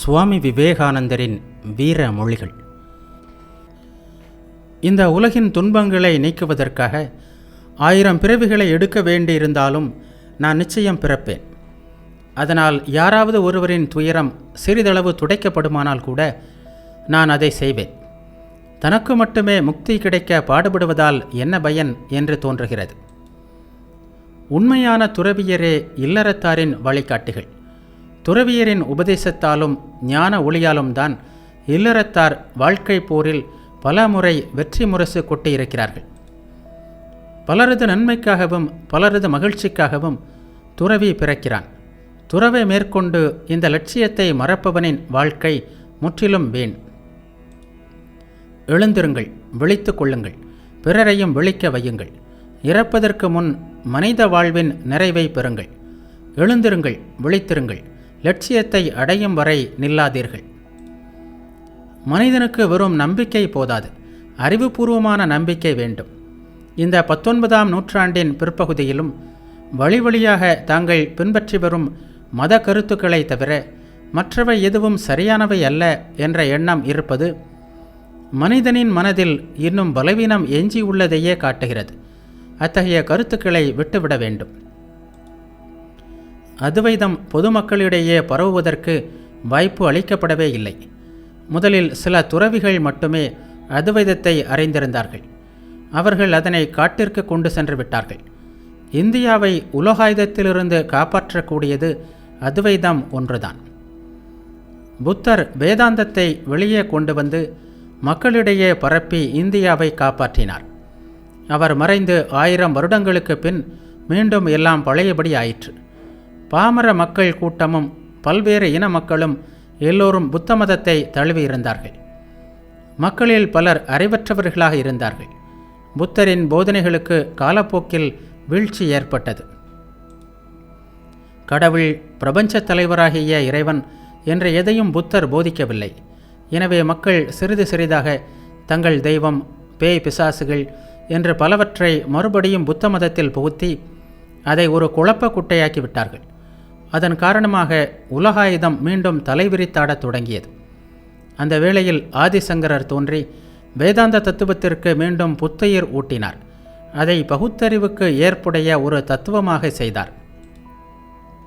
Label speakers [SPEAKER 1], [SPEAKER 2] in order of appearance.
[SPEAKER 1] சுவாமி விவேகானந்தரின் வீர மொழிகள். இந்த உலகின் துன்பங்களை நீக்குவதற்காக 1000 பிறவிகளை எடுக்க வேண்டியிருந்தாலும் நான் நிச்சயம் பிறப்பேன். அதனால் யாராவது ஒருவரின் துயரம் சிறிதளவு துடைக்கப்படுமானால் கூட நான் அதை செய்வேன். தனக்கு மட்டுமே முக்தி கிடைக்க பாடுபடுவதால் என்ன பயன் என்று தோன்றுகிறது. உண்மையான துறவியரே இல்லறத்தாரின் வழிகாட்டிகள். துறவியரின் உபதேசத்தாலும் ஞான ஒளியாலும் தான் இல்லறத்தார் வாழ்க்கை போரில் பல முறை வெற்றி முரசு கொட்டியிருக்கிறார்கள். பலரது நன்மைக்காகவும் பலரது மகிழ்ச்சிக்காகவும் துறவி பிறக்கிறான். துறவை மேற்கொண்டு இந்த லட்சியத்தை மறப்பவனின் வாழ்க்கை முற்றிலும் வீண். எழுந்திருங்கள், விழித்து கொள்ளுங்கள், பிறரையும் விழிக்க வையுங்கள். இறப்பதற்கு முன் மனித வாழ்வின் நிறைவை பெறுங்கள். எழுந்திருங்கள், விழித்திருங்கள், லட்சியத்தை அடையும் வரை நில்லாதீர்கள். மனிதனுக்கு வெறும் நம்பிக்கை போதாது, அறிவுபூர்வமான நம்பிக்கை வேண்டும். இந்த 19ஆம் நூற்றாண்டின் பிற்பகுதியிலும் வழி வழியாக தாங்கள் பின்பற்றி வரும் மத கருத்துக்களை தவிர மற்றவை எதுவும் சரியானவை அல்ல என்ற எண்ணம் இருப்பது மனிதனின் மனதில் இன்னும் பலவீனம் எஞ்சியுள்ளதையே காட்டுகிறது. அத்தகைய கருத்துக்களை விட்டுவிட வேண்டும். அத்வைதம் பொதுமக்களிடையே பரவுவதற்கு வாய்ப்பு அளிக்கப்படவே இல்லை. முதலில் சில துறவிகள் மட்டுமே அத்வைதத்தை அறிந்திருந்தார்கள். அவர்கள் அதனை காட்டிற்கு கொண்டு சென்று விட்டார்கள். இந்தியாவை உலகாயுதத்திலிருந்து காப்பாற்றக்கூடியது அத்வைதம் ஒன்றுதான். புத்தர் வேதாந்தத்தை வெளியே கொண்டு வந்து மக்களிடையே பரப்பி இந்தியாவை காப்பாற்றினார். அவர் மறைந்து 1000 வருடங்களுக்கு பின் மீண்டும் எல்லாம் பழையபடி ஆயிற்று. பாமர மக்கள் கூட்டமும் பல்வேறு இன மக்களும் எல்லோரும் புத்த மதத்தை தழுவியிருந்தார்கள். மக்களில் பலர் அறிவற்றவர்களாக இருந்தார்கள். புத்தரின் போதனைகளுக்கு காலப்போக்கில் வீழ்ச்சி ஏற்பட்டது. கடவுள், பிரபஞ்ச தலைவராகிய இறைவன் என்ற எதையும் புத்தர் போதிக்கவில்லை. எனவே மக்கள் சிறிது சிறிதாக தங்கள் தெய்வம், பேய், பிசாசுகள் என்று பலவற்றை மறுபடியும் புத்த மதத்தில் புகுத்தி அதை ஒரு குழப்ப குட்டையாக்கி விட்டார்கள். அதன் காரணமாக உலகாயுதம் மீண்டும் தலைவிரித்தாடத் தொடங்கியது. அந்த வேளையில் ஆதிசங்கரர் தோன்றி வேதாந்த தத்துவத்திற்கு மீண்டும் புத்துயிர் ஊட்டினார். அதை பகுத்தறிவுக்கு ஏற்புடைய ஒரு தத்துவமாக செய்தார்.